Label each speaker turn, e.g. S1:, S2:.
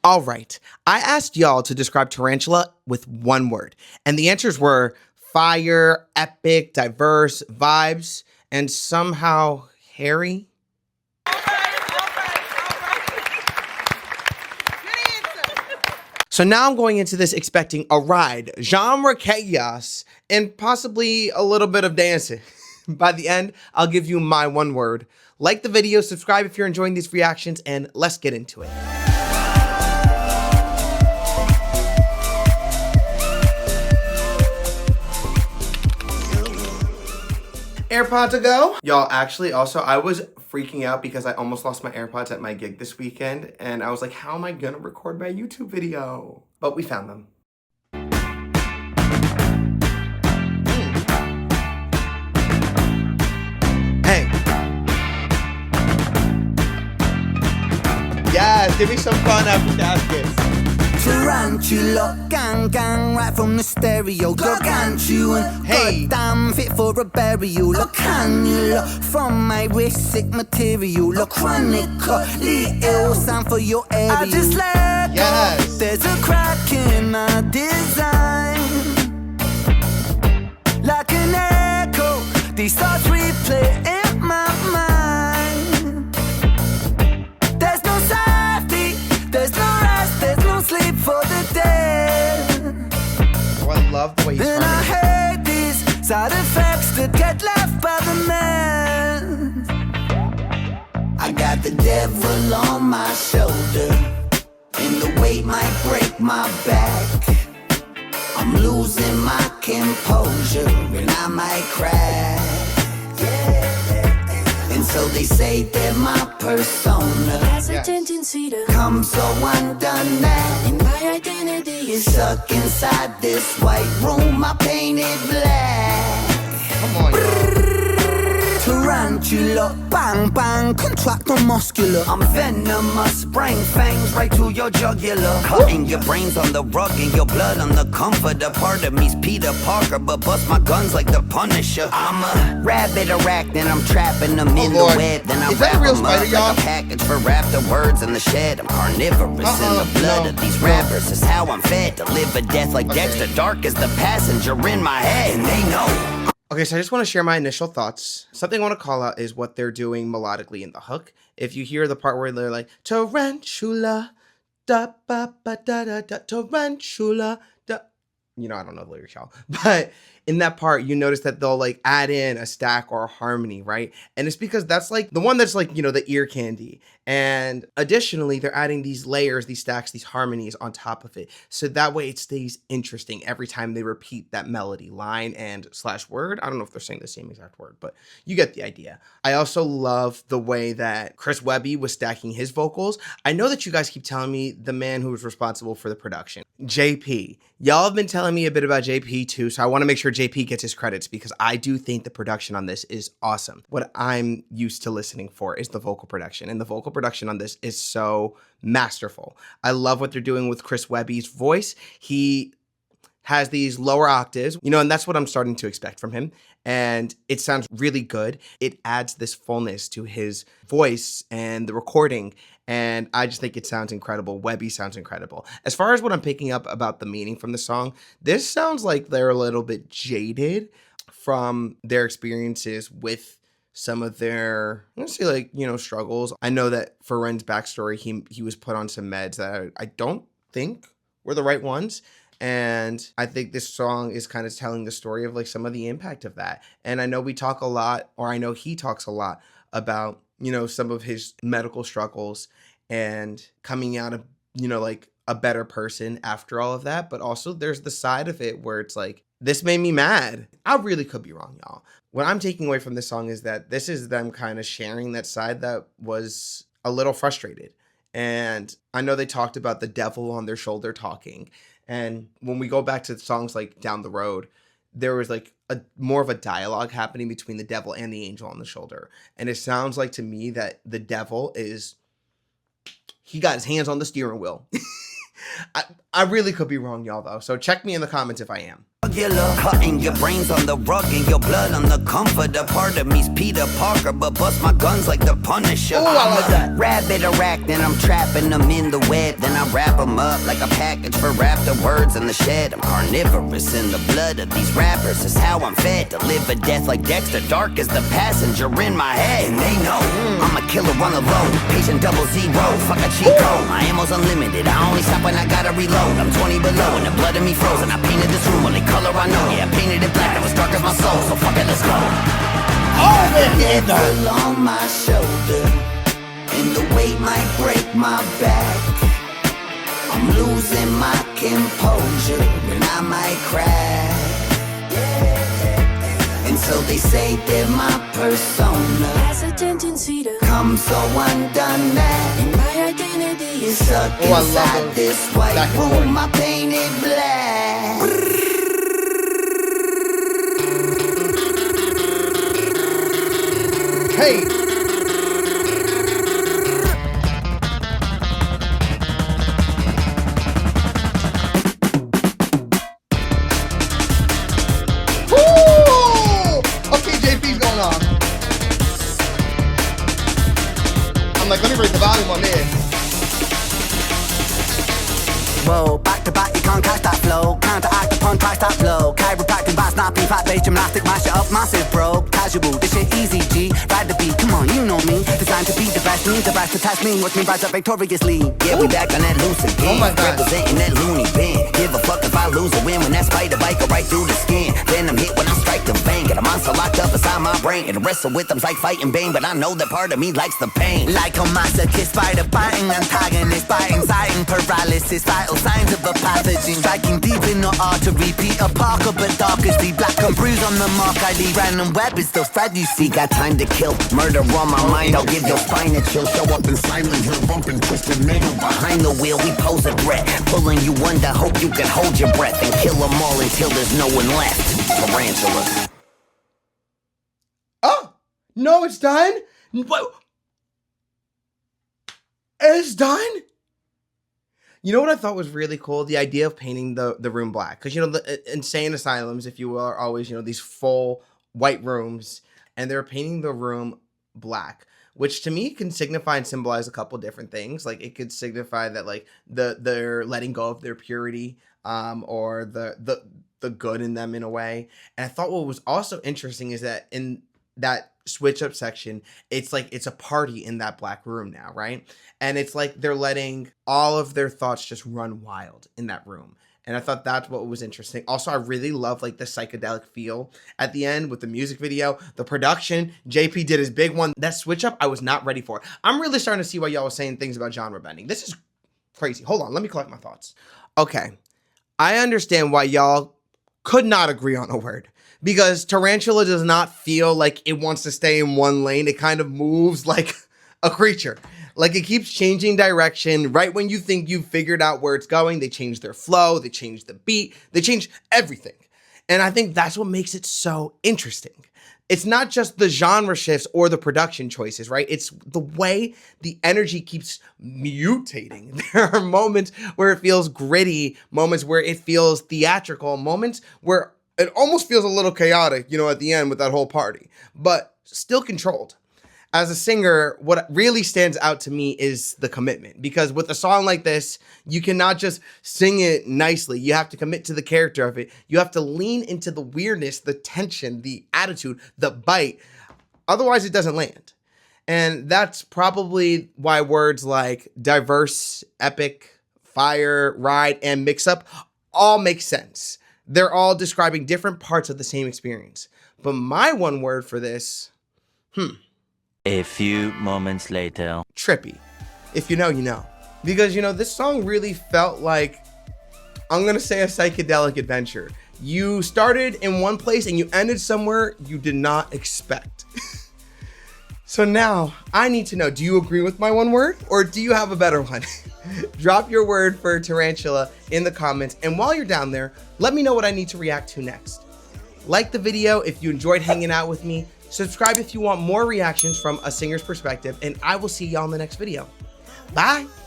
S1: All right, I asked y'all to describe Tarantula with one word, and the answers were fire, epic, diverse, vibes, and somehow hairy. So now I'm going into this expecting a ride, genre chaos, and possibly a little bit of dancing. By the end, I'll give you my one word. Like the video, subscribe if you're enjoying these reactions, and let's get into it. AirPods to go. Y'all, actually, also, I was freaking out because I almost lost my AirPods at my gig this weekend, and I was like, how am I gonna record my YouTube video? But we found them. Hey. Yes, give me some fun after caskets.
S2: Tarantula, gang, gang, right from the stereo. Gargantuan,
S1: hey,
S2: goddamn fit for a burial. Look, cannula from my wrist, sick material. Look, chronically ill, sound for your area. I just let
S1: yes.
S2: go. There's a crack in my design, like an echo. These thoughts replay in my mind. There's no safety, there's no rest, there's no sleep for the dead.
S1: Oh, I love the way he's
S2: Then I hate these side effects that get left by the man. I got the devil on my shoulder, and the weight might break my back. I'm losing my composure, and I might crash. And so they say that my persona
S3: has a tendency to
S2: come so undone that
S3: and my identity is
S2: stuck inside this white room I painted black.
S1: Come on, y'all.
S2: Tarantula, bang bang, contractor muscular. I'm venomous, brain fangs right to your jugular. Cutting your brains on the rug and your blood on the comforter. Part of me's Peter Parker, but bust my guns like the Punisher. I'm a rabbit arachnid, I'm trapping them in
S1: Lord.
S2: the web. Then I
S1: Is that
S2: wrap
S1: a real
S2: them up
S1: spider,
S2: like
S1: y'all?
S2: a package for afterwards in the shed. I'm carnivorous in the blood of these rappers. Is how I'm fed to live a death like Dexter. Dark as the passenger in my head, and they know.
S1: Okay, so I just want to share my initial thoughts. Something I want to call out is what they're doing melodically in the hook. If you hear the part where they're like, tarantula, da ba ba da da da, tarantula, da. You know, I don't know the lyrics, y'all. But in that part, you notice that they'll like add in a stack or a harmony, right? And it's because that's like the one that's like, you know, the ear candy. And additionally, they're adding these layers, these stacks, these harmonies on top of it. So that way it stays interesting every time they repeat that melody, line and slash word. I don't know if they're saying the same exact word, but you get the idea. I also love the way that Chris Webby was stacking his vocals. I know that you guys keep telling me the man who was responsible for the production, JP. Y'all have been telling me a bit about JP too, so I want to make sure JP gets his credits because I do think the production on this is awesome. What I'm used to listening for is the vocal production, and the vocal production on this is so masterful. I love what they're doing with Chris Webby's voice. He has these lower octaves, you know, and that's what I'm starting to expect from him. And it sounds really good. It adds this fullness to his voice and the recording. And I just think it sounds incredible. Webby sounds incredible. As far as what I'm picking up about the meaning from the song, this sounds like they're a little bit jaded from their experiences with some of their, I'm gonna say like, you know, struggles. I know that for Ren's backstory, he was put on some meds that I don't think were the right ones. And I think this song is kind of telling the story of like some of the impact of that. And I know we talk a lot, or I know he talks a lot about, you know, some of his medical struggles and coming out of, you know, like a better person after all of that. But also there's the side of it where it's like, this made me mad. I really could be wrong, y'all. What I'm taking away from this song is that this is them kind of sharing that side that was a little frustrated. And I know they talked about the devil on their shoulder talking. And when we go back to songs like Down the Road, there was like a more of a dialogue happening between the devil and the angel on the shoulder. And it sounds like to me that the devil is, he got his hands on the steering wheel. I really could be wrong, y'all, though. So check me in the comments if I am.
S2: Cutting your brains on the rug and your blood on the comforter. Part of me's Peter Parker, but bust my guns like the Punisher.
S1: Oh, I like that.
S2: Rabbit a rack, then I'm trapping them in the web. Then I wrap them up like a package for afterwards in the shed. I'm carnivorous in the blood of these rappers. Is how I'm fed. To live a death like Dexter, dark as the passenger in my head. And they know I'm a killer on the low. Patient 00. Fuck a cheat code. My ammo's unlimited. I only stop when I gotta reload. I'm 20 below and the blood in me frozen. I painted this room only color I know, yeah, painted it black, it was dark as my soul, so fuck it, let's go.
S1: Oh, man,
S2: Devil on my shoulder, and the weight might break my back. I'm losing my composure, and I might crash. And so they say that my persona
S3: has a tendency to
S2: come so undone that
S3: and my identity is
S2: stuck
S1: Oh, I love
S2: inside
S1: those
S2: this white
S1: back and
S2: room,
S1: forth.
S2: I painted black.
S1: Hey. Woo! Okay, JP's going on. I'm like, let me raise the volume on this.
S2: Whoa, back to back, you can't catch that flow. Counteract upon price that blow. Chiropractic by snapping, fat base gymnastic, mash it up, massive bro. Casual, this shit easy, G. Ride the beat, come on, you know me. Designed to be the best, need the best to test me. Watch me rise up victoriously. Yeah, we back on that loose again.
S1: Oh my God.
S2: Representing that loony bin. Give a fuck if I lose or win. When that spider bite go right through the skin. Then I'm hit when I strike the bang. Got a monster locked up inside my brain. And wrestle with them's like fighting Bane. But I know that part of me likes the pain. Like a masochist, spider biting, antagonist, biting, sighting, paralysis, vital signs of a pathogen. Striking deep in the artery. Peter Parker, but dark as the black and bruise on the mark. I leave random web is the thread you see. Got time to kill, murder on my mind. I'll give your spine a chill. Show up in silent hill, bumping twisted metal. Behind the wheel, we pose a threat. Pulling you under, hope you can hold your breath. And kill them all until there's no one left. Tarantula.
S1: Oh, no, it's done? What? It's done? You know what I thought was really cool? The idea of painting the room black. Because, you know, the insane asylums, if you will, are always, you know, these full white rooms. And they're painting the room black, which to me can signify and symbolize a couple different things. Like, it could signify that, like, they're letting go of their purity, or the good in them in a way. And I thought what was also interesting is that in that switch up section, it's like it's a party in that black room now, right? And it's like they're letting all of their thoughts just run wild in that room. And I thought that's what was interesting. Also, I really love like the psychedelic feel at the end with the music video, the production. JP did his big one. That switch up, I was not ready for. I'm really starting to see why y'all was saying things about genre bending. This is crazy. Hold on, let me collect my thoughts. Okay, I understand why y'all could not agree on a word. Because Tarantula does not feel like it wants to stay in one lane. It kind of moves like a creature. Like, it keeps changing direction. Right when you think you've figured out where it's going, they change their flow, they change the beat, they change everything. And I think that's what makes it so interesting. It's not just the genre shifts or the production choices, right? It's the way the energy keeps mutating. There are moments where it feels gritty, moments where it feels theatrical, moments where it almost feels a little chaotic, you know, at the end with that whole party, but still controlled. As a singer, what really stands out to me is the commitment, because with a song like this, you cannot just sing it nicely. You have to commit to the character of it. You have to lean into the weirdness, the tension, the attitude, the bite. Otherwise, it doesn't land. And that's probably why words like diverse, epic, fire, ride, and mix up all make sense. They're all describing different parts of the same experience. But my one word for this,
S4: A few moments later.
S1: trippy. If you know, you know. Because, you know, this song really felt like, I'm going to say, a psychedelic adventure. You started in one place and you ended somewhere you did not expect. So now, I need to know, do you agree with my one word? Or do you have a better one? Drop your word for Tarantula in the comments. And while you're down there, let me know what I need to react to next. Like the video if you enjoyed hanging out with me. Subscribe if you want more reactions from a singer's perspective. And I will see y'all in the next video. Bye.